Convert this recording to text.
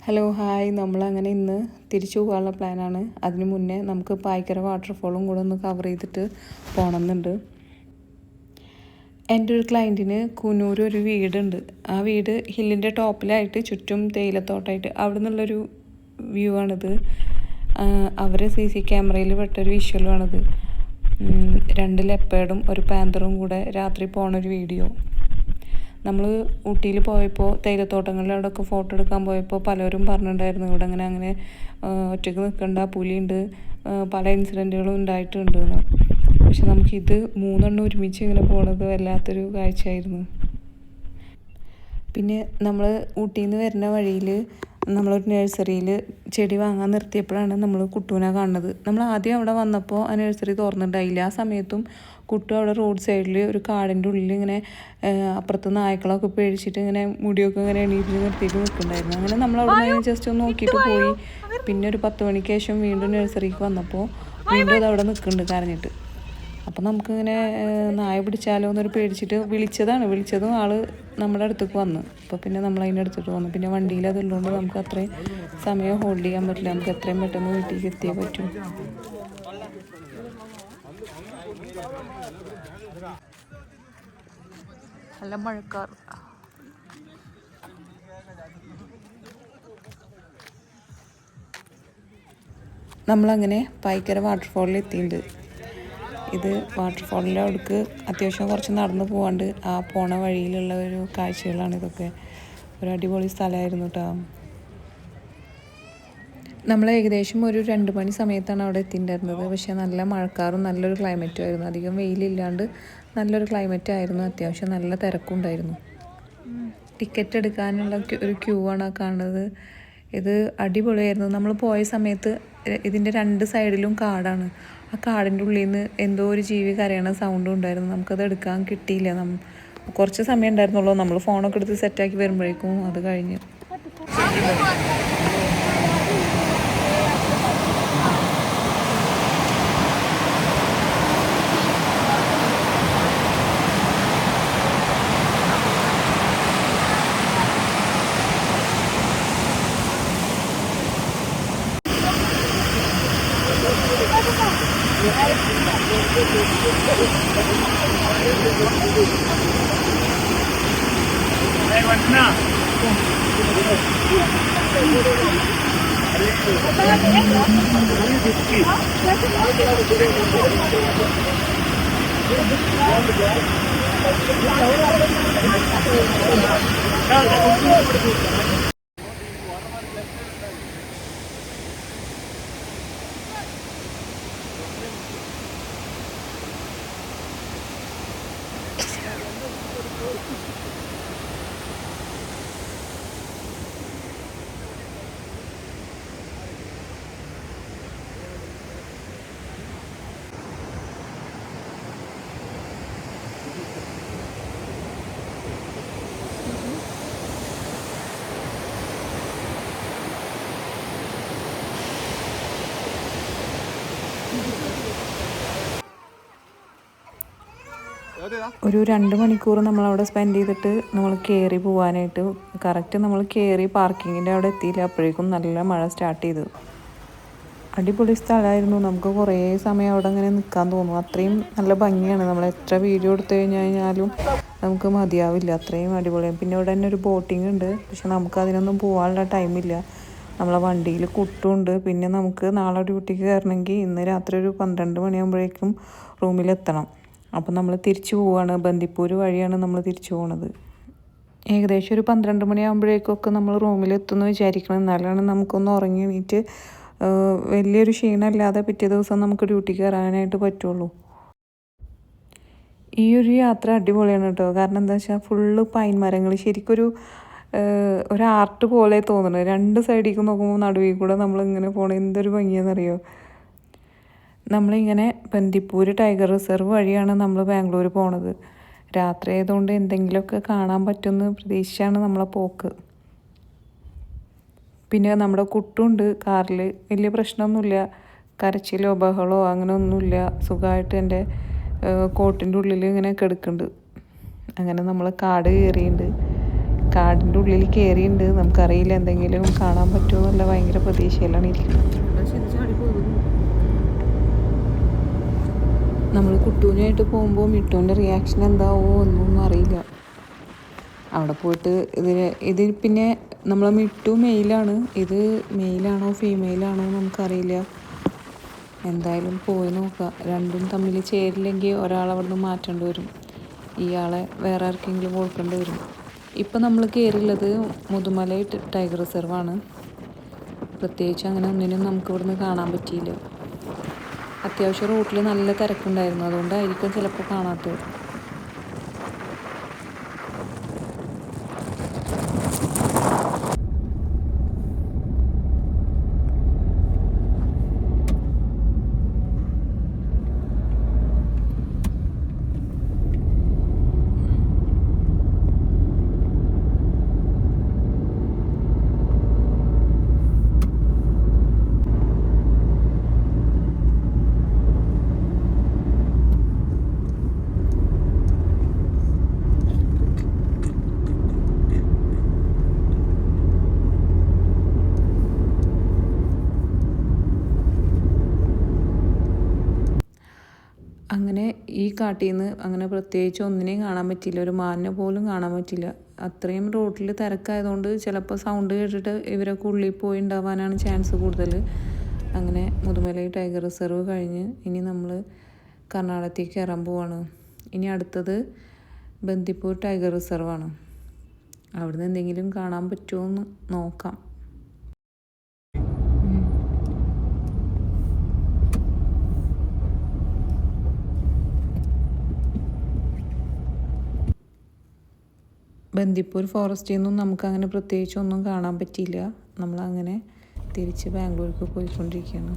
Hello hi, നമ്മളങ്ങനെ ഇന്ന് തിരിച്ചു പോകാനുള്ള പ്ലാനാണ്. അതിന് മുന്നേ നമുക്ക് പായ്ക്കര വാട്ടർഫോളും കൂടെ ഒന്ന് കവർ ചെയ്തിട്ട് പോകണമെന്നുണ്ട്. എൻ്റെ ഒരു ക്ലയൻറ്റിന് കുന്നൂർ ഒരു വീടുണ്ട്. ആ വീട് ഹില്ലിൻ്റെ ടോപ്പിലായിട്ട് ചുറ്റും തേയിലത്തോട്ടമായിട്ട് അവിടെ നിന്നുള്ളൊരു വ്യൂ ആണിത്. അവർ CC ക്യാമറയിൽ വിട്ടൊരു വിഷ്വലുമാണിത്. 2 ലെപ്പേർഡും ഒരു പാന്തറും കൂടെ രാത്രി പോണൊരു വീഡിയോ. നമ്മൾ ഊട്ടിയിൽ പോയപ്പോൾ തേയിലത്തോട്ടങ്ങളുടെ അവിടെയൊക്കെ ഫോട്ടോ എടുക്കാൻ പോയപ്പോൾ പലരും പറഞ്ഞിട്ടുണ്ടായിരുന്നു ഇവിടെ അങ്ങനെ ഒറ്റയ്ക്ക് നിൽക്കേണ്ട, പുലിയുണ്ട്, പല ഇൻസിഡൻറ്റുകളും ഉണ്ടായിട്ടുണ്ട് എന്ന്. പക്ഷെ നമുക്കിത് 3 എണ്ണം ഒരുമിച്ച് ഇങ്ങനെ പോണത് വല്ലാത്തൊരു കാഴ്ചയായിരുന്നു. പിന്നെ നമ്മൾ ഊട്ടിയിൽ നിന്ന് വരുന്ന വഴിയിൽ നമ്മളൊരു നഴ്സറിയിൽ ചെടി വാങ്ങാൻ നിർത്തിയപ്പോഴാണ് നമ്മൾ കുട്ടൂനെ കാണുന്നത്. നമ്മൾ ആദ്യം അവിടെ വന്നപ്പോൾ ആ നഴ്സറി തുറന്നിട്ടുണ്ടായില്ല. ആ സമയത്തും കുട്ടു അവിടെ റോഡ് സൈഡിൽ ഒരു കാടിൻ്റെ ഉള്ളിൽ ഇങ്ങനെ അപ്പുറത്ത് നായ്ക്കളൊക്കെ പേടിച്ചിട്ട് ഇങ്ങനെ മുടിയൊക്കെ ഇങ്ങനെ എണീറ്റ് നിർത്തിയിട്ട് നിൽക്കുന്നുണ്ടായിരുന്നു. അങ്ങനെ നമ്മൾ അവിടെ നിന്ന് ജസ്റ്റ് ഒന്ന് നോക്കിയിട്ട് പോയി. പിന്നെ ഒരു 10 മണിക്ക് ശേഷം വീണ്ടും നഴ്സറിക്ക് വന്നപ്പോൾ വീണ്ടും അത് അവിടെ നിൽക്കുന്നുണ്ട് കരഞ്ഞിട്ട്. അപ്പം നമുക്കിങ്ങനെ നായ പിടിച്ചാലോ എന്നൊരു പേടിച്ചിട്ട് വിളിച്ചതും ആൾ നമ്മുടെ അടുത്തേക്ക് വന്നു. അപ്പോൾ പിന്നെ നമ്മൾ അതിൻ്റെ അടുത്തിട്ട് വന്നു. പിന്നെ വണ്ടിയിൽ അതുള്ളതുകൊണ്ട് നമുക്ക് അത്രയും സമയം ഹോൾഡ് ചെയ്യാൻ പറ്റില്ല. നമുക്ക് എത്രയും പെട്ടെന്ന് വീട്ടിലേക്ക് എത്തിയേ പറ്റൂ. നല്ല മഴക്കാർ. നമ്മളങ്ങനെ പായ്ക്കര വാട്ടർഫോളിൽ എത്തിയിട്ടുണ്ട്. ഇത് വാട്ടർഫോളിൻ്റെ അവിടേക്ക് അത്യാവശ്യം കുറച്ച് നടന്നു പോകാണ്ട് ആ പോണ വഴിയിലുള്ള ഒരു കാഴ്ചകളാണ് ഇതൊക്കെ. ഒരു അടിപൊളി സ്ഥലമായിരുന്നു കേട്ടോ. നമ്മൾ ഏകദേശം ഒരു 2 മണി സമയത്താണ് അവിടെ എത്തിയിട്ടുണ്ടായിരുന്നത്. പക്ഷേ നല്ല മഴക്കാറും നല്ലൊരു ക്ലൈമറ്റും ആയിരുന്നു. അധികം വെയിലില്ലാണ്ട് നല്ലൊരു ക്ലൈമറ്റ് ആയിരുന്നു. അത്യാവശ്യം നല്ല തിരക്കും ഉണ്ടായിരുന്നു. ടിക്കറ്റ് എടുക്കാനുള്ള ഒരു ക്യൂ ആണ് കാണുന്നത്. ഇത് അടിപൊളിയായിരുന്നു. നമ്മൾ പോയ സമയത്ത് ഇതിൻ്റെ 2 സൈഡിലും കാടാണ്. ആ കാടിൻ്റെ ഉള്ളിൽ നിന്ന് എന്തോ ഒരു ജീവി കരയണ സൗണ്ടും ഉണ്ടായിരുന്നു. നമുക്കത് എടുക്കാൻ കിട്ടിയില്ല. കുറച്ച് സമയം ഉണ്ടായിരുന്നുള്ളൂ. നമ്മൾ ഫോണൊക്കെ എടുത്ത് സെറ്റാക്കി വരുമ്പോഴേക്കും അത് കഴിഞ്ഞു. ഒരു 2 മണിക്കൂർ നമ്മളവിടെ സ്പെൻഡ് ചെയ്തിട്ട് നമ്മൾ കയറി പോകാനായിട്ട് കറക്റ്റ് നമ്മൾ കയറി പാർക്കിങ്ങിൻ്റെ അവിടെ എത്തിയില്ല. അപ്പോഴേക്കും നല്ല മഴ സ്റ്റാർട്ട് ചെയ്തു. അടിപൊളി സ്ഥലമായിരുന്നു. നമുക്ക് കുറേ സമയം അവിടെ അങ്ങനെ നിൽക്കാൻ തോന്നും. അത്രയും നല്ല ഭംഗിയാണ്. നമ്മൾ എത്ര വീഡിയോ എടുത്തു കഴിഞ്ഞാലും നമുക്ക് മതിയാവില്ല. അത്രയും അടിപൊളിയാണ്. പിന്നെ ഇവിടെ തന്നെ ഒരു ബോട്ടിംഗ് ഉണ്ട്. പക്ഷെ നമുക്ക് അതിനൊന്നും പോകാനുള്ള ടൈമില്ല. നമ്മളെ വണ്ടിയിൽ കുട്ടുമുണ്ട്. പിന്നെ നമുക്ക് നാളെ ഡ്യൂട്ടിക്ക് കയറണമെങ്കിൽ ഇന്ന് രാത്രി ഒരു 12 മണിയാകുമ്പോഴേക്കും റൂമിലെത്തണം. അപ്പോൾ നമ്മൾ തിരിച്ചു പോവുകയാണ്. ബന്ദിപ്പൂർ വഴിയാണ് നമ്മൾ തിരിച്ചു പോകുന്നത്. ഏകദേശം ഒരു 12 മണിയാകുമ്പോഴേക്കൊക്കെ നമ്മൾ റൂമിലെത്തുമെന്ന് വിചാരിക്കണം. എന്നാലാണ് നമുക്കൊന്ന് ഉറങ്ങി എണീറ്റ് വലിയൊരു ക്ഷീണമില്ലാതെ പിറ്റേ ദിവസം നമുക്ക് ഡ്യൂട്ടിക്ക് കയറാനായിട്ട് പറ്റുള്ളൂ. ഈ ഒരു യാത്ര അടിപൊളിയാണ് കേട്ടോ. കാരണം എന്താ വെച്ചാൽ ഫുള്ള് പൈൻ മരങ്ങൾ. ശരിക്കൊരു ആർട്ട് പോലെ തോന്നുന്നത്. 2 സൈഡിലേക്ക് നോക്കുമ്പോൾ നടുവിൽ കൂടെ നമ്മളിങ്ങനെ പോകണം. എന്തൊരു ഭംഗിയാണെന്നറിയോ. നമ്മളിങ്ങനെ ബന്ദിപ്പൂർ ടൈഗർ റിസർവ് വഴിയാണ് നമ്മൾ ബാംഗ്ലൂർ പോണത്. രാത്രി ആയതുകൊണ്ട് എന്തെങ്കിലുമൊക്കെ കാണാൻ പറ്റുമെന്ന് പ്രതീക്ഷിച്ചാണ് നമ്മളെ പോക്ക്. പിന്നെ നമ്മുടെ കുട്ടുമുണ്ട് കാറിൽ. വലിയ പ്രശ്നമൊന്നുമില്ല. കരച്ചിലോ ബഹളോ അങ്ങനെ ഒന്നുമില്ല. സുഖമായിട്ട് എൻ്റെ കോട്ടിൻ്റെ ഉള്ളിൽ ഇങ്ങനെ കിടക്കുന്നുണ്ട്. അങ്ങനെ നമ്മൾ കാട് കയറിയിട്ടുണ്ട്. കാടിൻ്റെ ഉള്ളിൽ കയറിയിട്ടുണ്ട്. നമുക്കറിയില്ല എന്തെങ്കിലും കാണാൻ പറ്റുമോ എന്നുള്ള ഭയങ്കര പ്രതീക്ഷയിലാണ് ഇരിക്കുന്നത്. നമ്മൾ കുട്ടൂനായിട്ട് പോകുമ്പോൾ മിട്ടൂൻ്റെ റിയാക്ഷൻ എന്താവോ ഒന്നും അറിയില്ല. അവിടെ പോയിട്ട് ഇതിൽ പിന്നെ നമ്മളെ മിട്ടു മെയിലാണ്. ഇത് മെയിലാണോ ഫീമെയിലാണോ നമുക്കറിയില്ല. എന്തായാലും പോയി നോക്കാം. രണ്ടും തമ്മിൽ ചേരില്ലെങ്കിൽ ഒരാളവിടുന്ന് മാറ്റേണ്ടി വരും. ഇയാളെ വേറെ ആർക്കെങ്കിലും കൊടുക്കേണ്ടി വരും. ഇപ്പം നമ്മൾ കയറിയുള്ളത് മുതുമല ടൈഗർ റിസർവാണ്. പ്രത്യേകിച്ച് അങ്ങനെ ഒന്നിനും നമുക്ക് ഇവിടുന്ന് കാണാൻ പറ്റിയില്ല. അത്യാവശ്യം റൂട്ടിൽ നല്ല തിരക്കുണ്ടായിരുന്നു. അതുകൊണ്ടായിരിക്കും ചിലപ്പോൾ കാണാത്തത്. അങ്ങനെ ഈ കാട്ടിൽ നിന്ന് അങ്ങനെ പ്രത്യേകിച്ച് ഒന്നിനെയും കാണാൻ പറ്റില്ല. ഒരു മാനിനെ പോലും കാണാൻ പറ്റില്ല. അത്രയും റോഡിൽ തിരക്കായതുകൊണ്ട് ചിലപ്പോൾ സൗണ്ട് കേട്ടിട്ട് ഇവരൊക്കെ ഉള്ളിൽ പോയി ഉണ്ടാവാനാണ് ചാൻസ് കൂടുതൽ. അങ്ങനെ മുതുമലൈ ടൈഗർ റിസർവ് കഴിഞ്ഞ് ഇനി നമ്മൾ കർണാടകത്തേക്ക് കയറാൻ പോവാണ്. ഇനി അടുത്തത് ബന്ദിപ്പൂർ ടൈഗർ റിസർവാണ്. അവിടുന്ന് എന്തെങ്കിലും കാണാൻ പറ്റുമോ എന്ന് നോക്കാം. ബന്ദിപ്പൂർ ഫോറസ്റ്റിൽ നിന്നും നമുക്കങ്ങനെ പ്രത്യേകിച്ചൊന്നും കാണാൻ പറ്റിയില്ല. നമ്മളങ്ങനെ തിരിച്ച് ബാംഗ്ലൂർക്ക് പോയിക്കൊണ്ടിരിക്കുകയാണ്.